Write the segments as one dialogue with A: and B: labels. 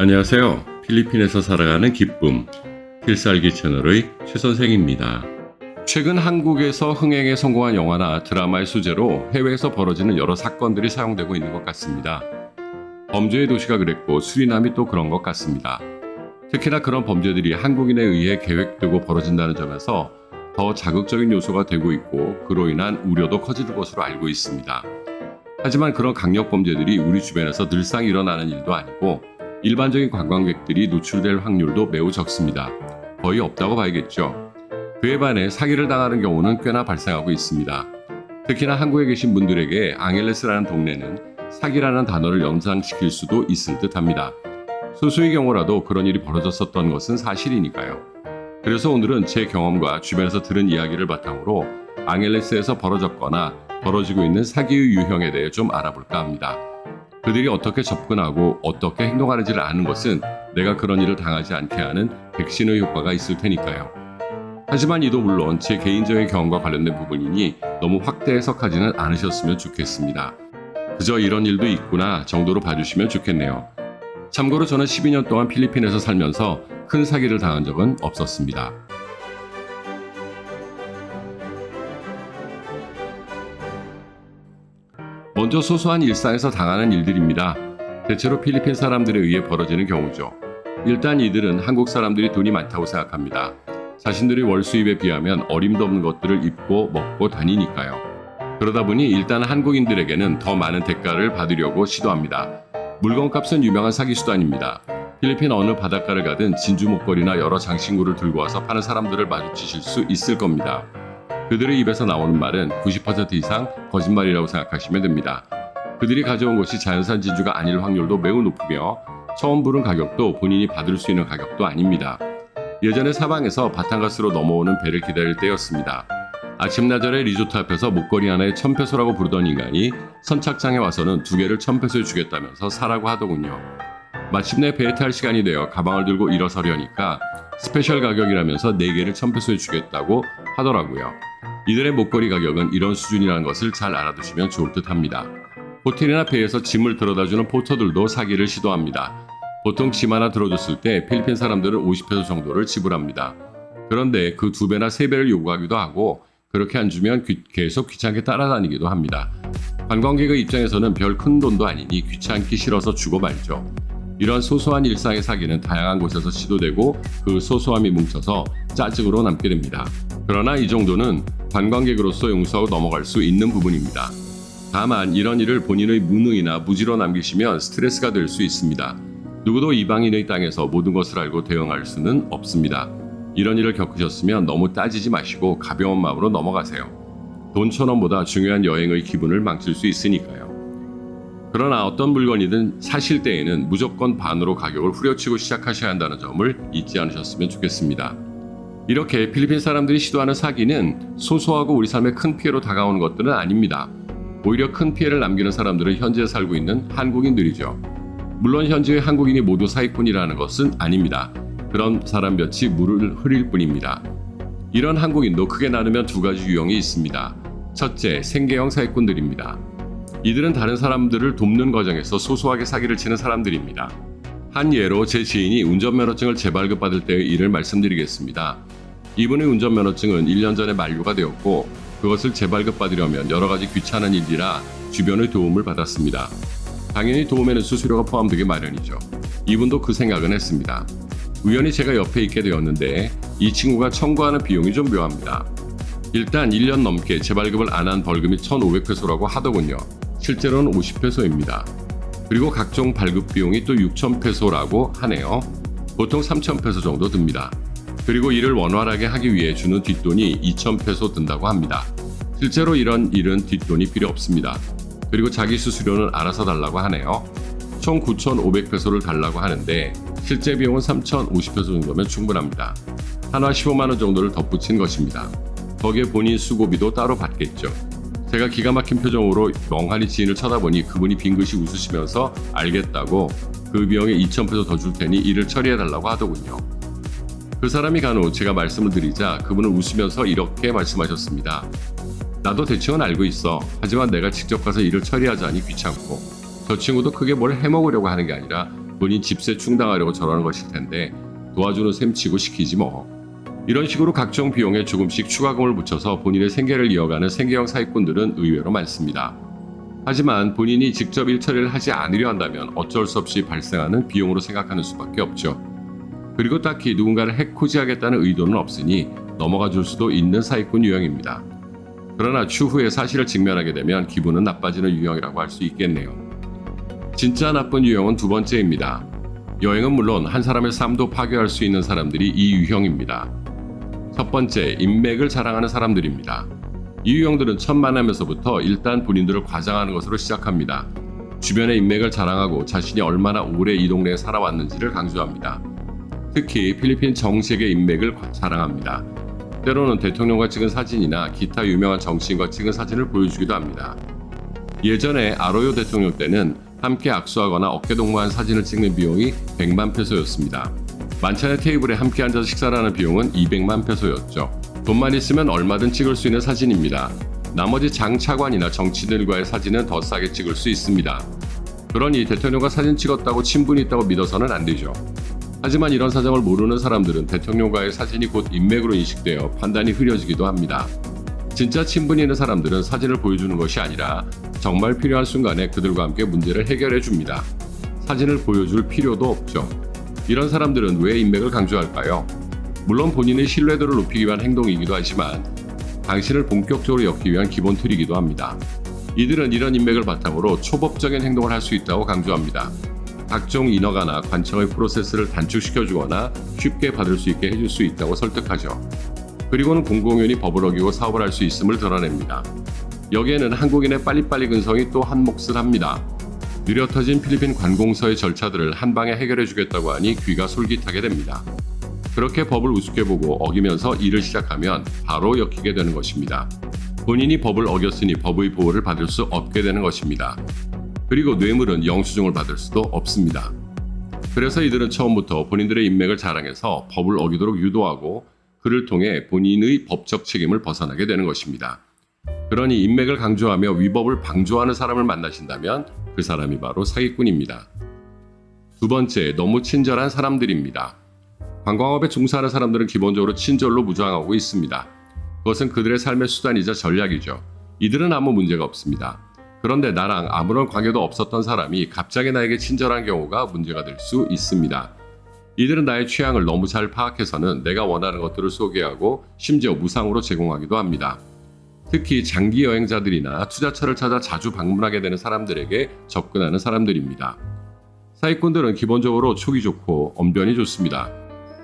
A: 안녕하세요. 필리핀에서 살아가는 기쁨, 필살기 채널의 최 선생입니다. 최근 한국에서 흥행에 성공한 영화나 드라마의 소재로 해외에서 벌어지는 여러 사건들이 사용되고 있는 것 같습니다. 범죄의 도시가 그랬고 수리남이 또 그런 것 같습니다. 특히나 그런 범죄들이 한국인에 의해 계획되고 벌어진다는 점에서 더 자극적인 요소가 되고 있고 그로 인한 우려도 커지는 것으로 알고 있습니다. 하지만 그런 강력 범죄들이 우리 주변에서 늘상 일어나는 일도 아니고 일반적인 관광객들이 노출될 확률도 매우 적습니다. 거의 없다고 봐야겠죠. 그에 반해 사기를 당하는 경우는 꽤나 발생하고 있습니다. 특히나 한국에 계신 분들에게 앙헬레스라는 동네는 사기라는 단어를 연상시킬 수도 있을 듯합니다. 소수의 경우라도 그런 일이 벌어졌었던 것은 사실이니까요. 그래서 오늘은 제 경험과 주변에서 들은 이야기를 바탕으로 앙헬레스에서 벌어졌거나 벌어지고 있는 사기의 유형에 대해 좀 알아볼까 합니다. 그들이 어떻게 접근하고 어떻게 행동하는지를 아는 것은 내가 그런 일을 당하지 않게 하는 백신의 효과가 있을 테니까요. 하지만 이도 물론 제 개인적인 경험과 관련된 부분이니 너무 확대 해석하지는 않으셨으면 좋겠습니다. 그저 이런 일도 있구나 정도로 봐주시면 좋겠네요. 참고로 저는 12년 동안 필리핀에서 살면서 큰 사기를 당한 적은 없었습니다. 먼저 소소한 일상에서 당하는 일들입니다. 대체로 필리핀 사람들에 의해 벌어지는 경우죠. 일단 이들은 한국 사람들이 돈이 많다고 생각합니다. 자신들의 월 수입에 비하면 어림도 없는 것들을 입고 먹고 다니니까요. 그러다 보니 일단 한국인들에게는 더 많은 대가를 받으려고 시도합니다. 물건값은 유명한 사기 수단입니다. 필리핀 어느 바닷가를 가든 진주 목걸이나 여러 장신구를 들고 와서 파는 사람들을 마주치실 수 있을 겁니다. 그들의 입에서 나오는 말은 90% 이상 거짓말이라고 생각하시면 됩니다. 그들이 가져온 것이 자연산 진주가 아닐 확률도 매우 높으며 처음 부른 가격도 본인이 받을 수 있는 가격도 아닙니다. 예전에 사방에서 바탕가스로 넘어오는 배를 기다릴 때였습니다. 아침나절에 리조트 앞에서 목걸이 하나에 1,000페소라고 부르던 인간이 선착장에 와서는 2개를 1,000페소에 주겠다면서 사라고 하더군요. 마침내 배에 탈 시간이 되어 가방을 들고 일어서려니까 스페셜 가격이라면서 4개를 1,000페소에 주겠다고 하더라고요. 이들의 목걸이 가격은 이런 수준이라는 것을 잘 알아두시면 좋을 듯 합니다. 호텔이나 배에서 짐을 들어다주는 포터들도 사기를 시도합니다. 보통 짐 하나 들어줬을 때 필리핀 사람들은 50페소 정도를 지불합니다. 그런데 그 2배나 3배를 요구하기도 하고 그렇게 안 주면 계속 귀찮게 따라다니기도 합니다. 관광객의 입장에서는 별 큰 돈도 아니니 귀찮기 싫어서 주고 말죠. 이런 소소한 일상의 사기는 다양한 곳에서 시도되고 그 소소함이 뭉쳐서 짜증으로 남게 됩니다. 그러나 이 정도는 관광객으로서 용서하고 넘어갈 수 있는 부분입니다. 다만 이런 일을 본인의 무능이나 무지로 남기시면 스트레스가 될 수 있습니다. 누구도 이방인의 땅에서 모든 것을 알고 대응할 수는 없습니다. 이런 일을 겪으셨으면 너무 따지지 마시고 가벼운 마음으로 넘어가세요. 돈 1,000원보다 중요한 여행의 기분을 망칠 수 있으니까요. 그러나 어떤 물건이든 사실 때에는 무조건 반으로 가격을 후려치고 시작하셔야 한다는 점을 잊지 않으셨으면 좋겠습니다. 이렇게 필리핀 사람들이 시도하는 사기는 소소하고 우리 삶에 큰 피해로 다가오는 것들은 아닙니다. 오히려 큰 피해를 남기는 사람들은 현지에 살고 있는 한국인들이죠. 물론 현지의 한국인이 모두 사기꾼이라는 것은 아닙니다. 그런 사람 몇이 물을 흐릴 뿐입니다. 이런 한국인도 크게 나누면 2가지 유형이 있습니다. 첫째, 생계형 사기꾼들입니다. 이들은 다른 사람들을 돕는 과정에서 소소하게 사기를 치는 사람들입니다. 한 예로 제 지인이 운전면허증을 재발급받을 때의 일을 말씀드리겠습니다. 이분의 운전면허증은 1년 전에 만료가 되었고 그것을 재발급받으려면 여러 가지 귀찮은 일이라 주변의 도움을 받았습니다. 당연히 도움에는 수수료가 포함되기 마련이죠. 이분도 그 생각은 했습니다. 우연히 제가 옆에 있게 되었는데 이 친구가 청구하는 비용이 좀 묘합니다. 일단 1년 넘게 재발급을 안 한 벌금이 1,500페소라고 하더군요. 실제로는 50페소입니다. 그리고 각종 발급 비용이 또 6,000페소라고 하네요. 보통 3,000페소 정도 듭니다. 그리고 이를 원활하게 하기 위해 주는 뒷돈이 2,000페소 든다고 합니다. 실제로 이런 일은 뒷돈이 필요 없습니다. 그리고 자기 수수료는 알아서 달라고 하네요. 총 9,500페소를 달라고 하는데 실제 비용은 3,050페소 정도면 충분합니다. 한화 15만원 정도를 덧붙인 것입니다. 거기에 본인 수고비도 따로 받겠죠. 제가 기가 막힌 표정으로 멍하니 지인을 쳐다보니 그분이 빙긋이 웃으시면서 알겠다고 그 비용에 2,000페소 더 줄 테니 일을 처리해달라고 하더군요. 그 사람이 간 후 제가 말씀을 드리자 그분은 웃으면서 이렇게 말씀하셨습니다. 나도 대충은 알고 있어. 하지만 내가 직접 가서 일을 처리하자니 귀찮고 저 친구도 크게 뭘 해먹으려고 하는 게 아니라 본인 집세 충당하려고 저러는 것일 텐데 도와주는 셈 치고 시키지 뭐. 이런 식으로 각종 비용에 조금씩 추가금을 붙여서 본인의 생계를 이어가는 생계형 사기꾼들은 의외로 많습니다. 하지만 본인이 직접 일처리를 하지 않으려 한다면 어쩔 수 없이 발생하는 비용으로 생각하는 수밖에 없죠. 그리고 딱히 누군가를 해코지하겠다는 의도는 없으니 넘어가 줄 수도 있는 사기꾼 유형입니다. 그러나 추후에 사실을 직면하게 되면 기분은 나빠지는 유형이라고 할 수 있겠네요. 진짜 나쁜 유형은 두 번째입니다. 여행은 물론 한 사람의 삶도 파괴할 수 있는 사람들이 이 유형입니다. 첫 번째, 인맥을 자랑하는 사람들입니다. 이 유형들은 첫 만남에서부터 일단 본인들을 과장하는 것으로 시작합니다. 주변의 인맥을 자랑하고 자신이 얼마나 오래 이 동네에 살아왔는지를 강조합니다. 특히 필리핀 정식의 인맥을 자랑합니다. 때로는 대통령과 찍은 사진이나 기타 유명한 정치인과 찍은 사진을 보여주기도 합니다. 예전에 아로요 대통령 때는 함께 악수하거나 어깨동무한 사진을 찍는 비용이 100만 페소였습니다. 만찬의 테이블에 함께 앉아서 식사를 하는 비용은 200만 페소였죠. 돈만 있으면 얼마든 찍을 수 있는 사진입니다. 나머지 장차관이나 정치인들과의 사진은 더 싸게 찍을 수 있습니다. 그러니 대통령과 사진 찍었다고 친분이 있다고 믿어서는 안 되죠. 하지만 이런 사정을 모르는 사람들은 대통령과의 사진이 곧 인맥으로 인식되어 판단이 흐려지기도 합니다. 진짜 친분이 있는 사람들은 사진을 보여주는 것이 아니라 정말 필요한 순간에 그들과 함께 문제를 해결해 줍니다. 사진을 보여줄 필요도 없죠. 이런 사람들은 왜 인맥을 강조할까요? 물론 본인의 신뢰도를 높이기 위한 행동이기도 하지만 당신을 본격적으로 엮기 위한 기본 틀이기도 합니다. 이들은 이런 인맥을 바탕으로 초법적인 행동을 할 수 있다고 강조합니다. 각종 인허가나 관청의 프로세스를 단축시켜주거나 쉽게 받을 수 있게 해줄 수 있다고 설득하죠. 그리고는 공공연히 법을 어기고 사업을 할 수 있음을 드러냅니다. 여기에는 한국인의 빨리빨리 근성이 또 한 몫을 합니다. 느려터진 필리핀 관공서의 절차들을 한 방에 해결해주겠다고 하니 귀가 솔깃하게 됩니다. 그렇게 법을 우습게 보고 어기면서 일을 시작하면 바로 엮이게 되는 것입니다. 본인이 법을 어겼으니 법의 보호를 받을 수 없게 되는 것입니다. 그리고 뇌물은 영수증을 받을 수도 없습니다. 그래서 이들은 처음부터 본인들의 인맥을 자랑해서 법을 어기도록 유도하고 그를 통해 본인의 법적 책임을 벗어나게 되는 것입니다. 그러니 인맥을 강조하며 위법을 방조하는 사람을 만나신다면 그 사람이 바로 사기꾼입니다. 두 번째, 너무 친절한 사람들입니다. 관광업에 종사하는 사람들은 기본적으로 친절로 무장하고 있습니다. 그것은 그들의 삶의 수단이자 전략이죠. 이들은 아무 문제가 없습니다. 그런데 나랑 아무런 관계도 없었던 사람이 갑자기 나에게 친절한 경우가 문제가 될 수 있습니다. 이들은 나의 취향을 너무 잘 파악해서는 내가 원하는 것들을 소개하고 심지어 무상으로 제공하기도 합니다. 특히 장기 여행자들이나 투자처를 찾아 자주 방문하게 되는 사람들에게 접근하는 사람들입니다. 사기꾼들은 기본적으로 촉이 좋고 언변이 좋습니다.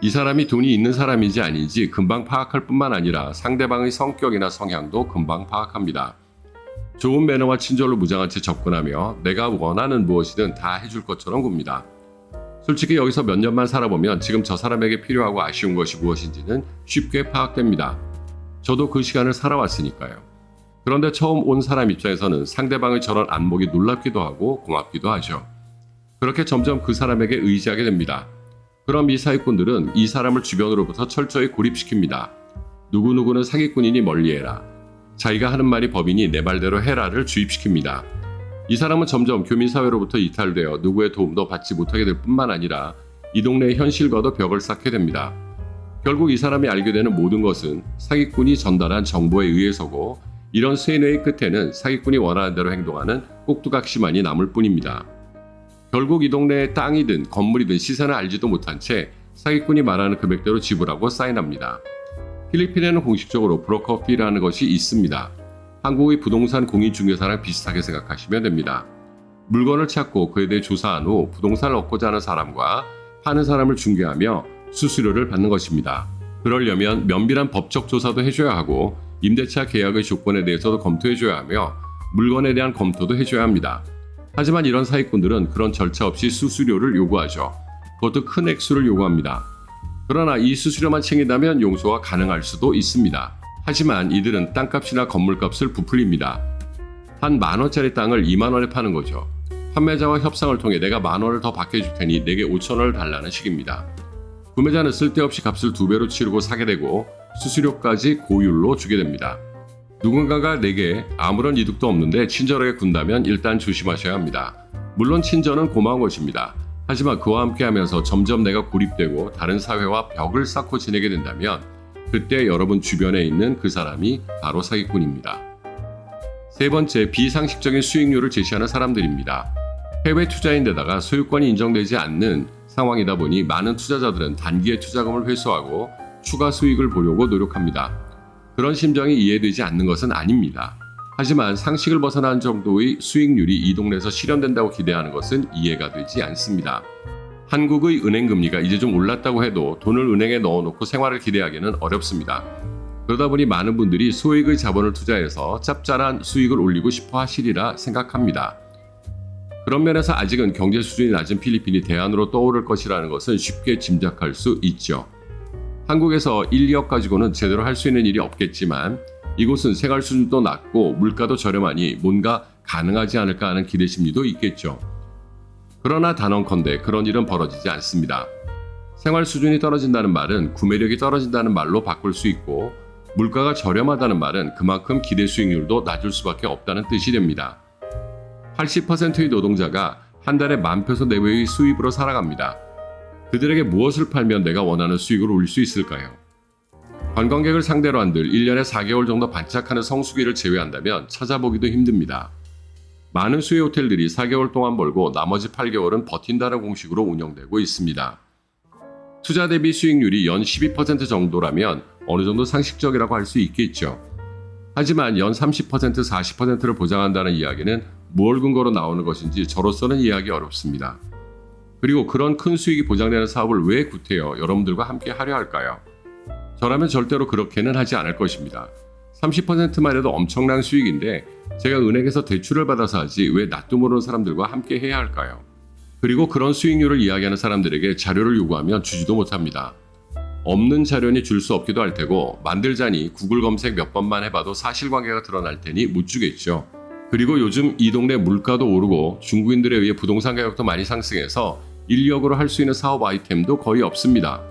A: 이 사람이 돈이 있는 사람인지 아닌지 금방 파악할 뿐만 아니라 상대방의 성격이나 성향도 금방 파악합니다. 좋은 매너와 친절로 무장한 채 접근하며 내가 원하는 무엇이든 다 해줄 것처럼 굽니다. 솔직히 여기서 몇 년만 살아보면 지금 저 사람에게 필요하고 아쉬운 것이 무엇인지는 쉽게 파악됩니다. 저도 그 시간을 살아왔으니까요. 그런데 처음 온 사람 입장에서는 상대방의 저런 안목이 놀랍기도 하고 고맙기도 하죠. 그렇게 점점 그 사람에게 의지하게 됩니다. 그럼 이 사기꾼들은 이 사람을 주변으로부터 철저히 고립시킵니다. 누구누구는 사기꾼이니 멀리해라. 자기가 하는 말이 법이니 내 말대로 해라를 주입시킵니다. 이 사람은 점점 교민사회로부터 이탈되어 누구의 도움도 받지 못하게 될 뿐만 아니라 이 동네의 현실과도 벽을 쌓게 됩니다. 결국 이 사람이 알게 되는 모든 것은 사기꾼이 전달한 정보에 의해서고 이런 쇠뇌의 끝에는 사기꾼이 원하는 대로 행동하는 꼭두각시만이 남을 뿐입니다. 결국 이 동네의 땅이든 건물이든 시세는 알지도 못한 채 사기꾼이 말하는 금액대로 지불하고 사인합니다. 필리핀에는 공식적으로 브로커 피라는 것이 있습니다. 한국의 부동산 공인중개사랑 비슷하게 생각하시면 됩니다. 물건을 찾고 그에 대해 조사한 후 부동산을 얻고자 하는 사람과 파는 사람을 중개하며 수수료를 받는 것입니다. 그러려면 면밀한 법적 조사도 해줘야 하고 임대차 계약의 조건에 대해서도 검토해줘야 하며 물건에 대한 검토도 해줘야 합니다. 하지만 이런 사기꾼들은 그런 절차 없이 수수료를 요구하죠. 그것도 큰 액수를 요구합니다. 그러나 이 수수료만 챙긴다면 용서가 가능할 수도 있습니다. 하지만 이들은 땅값이나 건물값을 부풀립니다. 한 10,000원짜리 땅을 20,000원에 파는 거죠. 판매자와 협상을 통해 내가 10,000원을 더 받게 해줄 테니 내게 5,000원을 달라는 식입니다. 구매자는 쓸데없이 값을 2배로 치르고 사게 되고 수수료까지 고율로 주게 됩니다. 누군가가 내게 아무런 이득도 없는데 친절하게 군다면 일단 조심하셔야 합니다. 물론 친절은 고마운 것입니다. 하지만 그와 함께하면서 점점 내가 고립되고 다른 사회와 벽을 쌓고 지내게 된다면 그때 여러분 주변에 있는 그 사람이 바로 사기꾼입니다. 세 번째, 비상식적인 수익률을 제시하는 사람들입니다. 해외 투자인데다가 소유권이 인정되지 않는 상황이다 보니 많은 투자자들은 단기에 투자금을 회수하고 추가 수익을 보려고 노력합니다. 그런 심정이 이해되지 않는 것은 아닙니다. 하지만 상식을 벗어난 정도의 수익률이 이 동네에서 실현된다고 기대하는 것은 이해가 되지 않습니다. 한국의 은행 금리가 이제 좀 올랐다고 해도 돈을 은행에 넣어놓고 생활을 기대하기는 어렵습니다. 그러다 보니 많은 분들이 소액의 자본을 투자해서 짭짤한 수익을 올리고 싶어 하시리라 생각합니다. 그런 면에서 아직은 경제 수준이 낮은 필리핀이 대안으로 떠오를 것이라는 것은 쉽게 짐작할 수 있죠. 한국에서 1, 2억 가지고는 제대로 할 수 있는 일이 없겠지만 이곳은 생활 수준도 낮고 물가도 저렴하니 뭔가 가능하지 않을까 하는 기대 심리도 있겠죠. 그러나 단언컨대 그런 일은 벌어지지 않습니다. 생활 수준이 떨어진다는 말은 구매력이 떨어진다는 말로 바꿀 수 있고 물가가 저렴하다는 말은 그만큼 기대 수익률도 낮을 수밖에 없다는 뜻이 됩니다. 80%의 노동자가 한 달에 10,000페소 내외의 수입으로 살아갑니다. 그들에게 무엇을 팔면 내가 원하는 수익을 올릴 수 있을까요? 관광객을 상대로 한들 1년에 4개월 정도 반짝하는 성수기를 제외한다면 찾아보기도 힘듭니다. 많은 수혜 호텔들이 4개월 동안 벌고 나머지 8개월은 버틴다는 공식으로 운영되고 있습니다. 투자 대비 수익률이 연 12% 정도라면 어느 정도 상식적이라고 할 수 있겠죠. 하지만 연 30%, 40%를 보장한다는 이야기는 무엇 근거로 나오는 것인지 저로서는 이해하기 어렵습니다. 그리고 그런 큰 수익이 보장되는 사업을 왜 구태여 여러분들과 함께 하려 할까요? 저라면 절대로 그렇게는 하지 않을 것입니다. 30%만 해도 엄청난 수익인데 제가 은행에서 대출을 받아서 하지 왜 낯도 모르는 사람들과 함께 해야 할까요? 그리고 그런 수익률을 이야기하는 사람들에게 자료를 요구하면 주지도 못합니다. 없는 자료니 줄 수 없기도 할 테고 만들자니 구글 검색 몇 번만 해봐도 사실관계가 드러날 테니 못 주겠죠. 그리고 요즘 이 동네 물가도 오르고 중국인들에 의해 부동산 가격도 많이 상승해서 1, 2억으로 할 수 있는 사업 아이템도 거의 없습니다.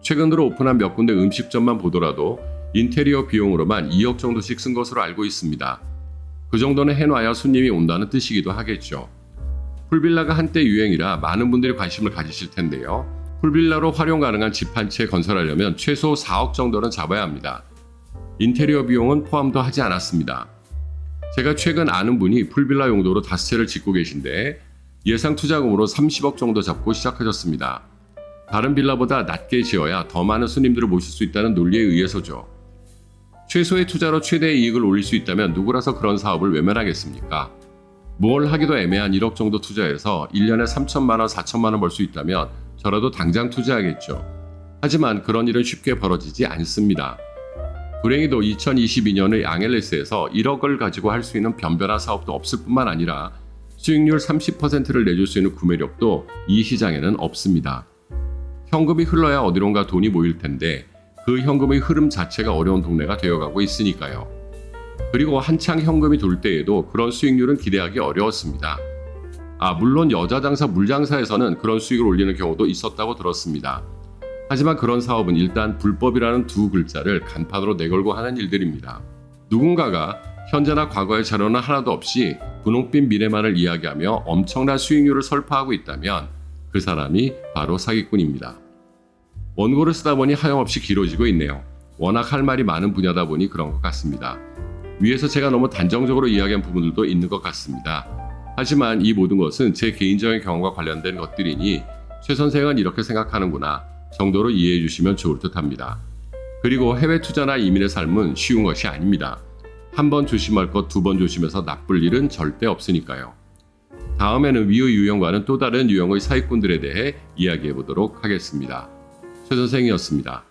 A: 최근 들어 오픈한 몇 군데 음식점만 보더라도 인테리어 비용으로만 2억 정도씩 쓴 것으로 알고 있습니다. 그 정도는 해놔야 손님이 온다는 뜻이기도 하겠죠. 풀빌라가 한때 유행이라 많은 분들이 관심을 가지실 텐데요. 풀빌라로 활용 가능한 집 한 채 건설하려면 최소 4억 정도는 잡아야 합니다. 인테리어 비용은 포함도 하지 않았습니다. 제가 최근 아는 분이 풀빌라 용도로 5채를 짓고 계신데 예상 투자금으로 30억 정도 잡고 시작하셨습니다. 다른 빌라보다 낮게 지어야 더 많은 손님들을 모실 수 있다는 논리에 의해서죠. 최소의 투자로 최대의 이익을 올릴 수 있다면 누구라서 그런 사업을 외면하겠습니까? 뭘 하기도 애매한 1억 정도 투자해서 1년에 3천만 원, 4천만 원 벌 수 있다면 저라도 당장 투자하겠죠. 하지만 그런 일은 쉽게 벌어지지 않습니다. 불행히도 2022년의 앙헬레스에서 1억을 가지고 할 수 있는 변변한 사업도 없을 뿐만 아니라 수익률 30%를 내줄 수 있는 구매력도 이 시장에는 없습니다. 현금이 흘러야 어디론가 돈이 모일 텐데 그 현금의 흐름 자체가 어려운 동네가 되어가고 있으니까요. 그리고 한창 현금이 돌 때에도 그런 수익률은 기대하기 어려웠습니다. 물론 여자 장사, 물 장사에서는 그런 수익을 올리는 경우도 있었다고 들었습니다. 하지만 그런 사업은 일단 불법이라는 두 글자를 간판으로 내걸고 하는 일들입니다. 누군가가 현재나 과거의 자료는 하나도 없이 분홍빛 미래만을 이야기하며 엄청난 수익률을 설파하고 있다면 그 사람이 바로 사기꾼입니다. 원고를 쓰다 보니 하염없이 길어지고 있네요. 워낙 할 말이 많은 분야다 보니 그런 것 같습니다. 위에서 제가 너무 단정적으로 이야기한 부분들도 있는 것 같습니다. 하지만 이 모든 것은 제 개인적인 경험과 관련된 것들이니 최 선생은 이렇게 생각하는구나 정도로 이해해 주시면 좋을 듯 합니다. 그리고 해외 투자나 이민의 삶은 쉬운 것이 아닙니다. 한 번 조심할 것 2번 조심해서 나쁠 일은 절대 없으니까요. 다음에는 위의 유형과는 또 다른 유형의 사기꾼들에 대해 이야기해 보도록 하겠습니다. 최 선생이었습니다.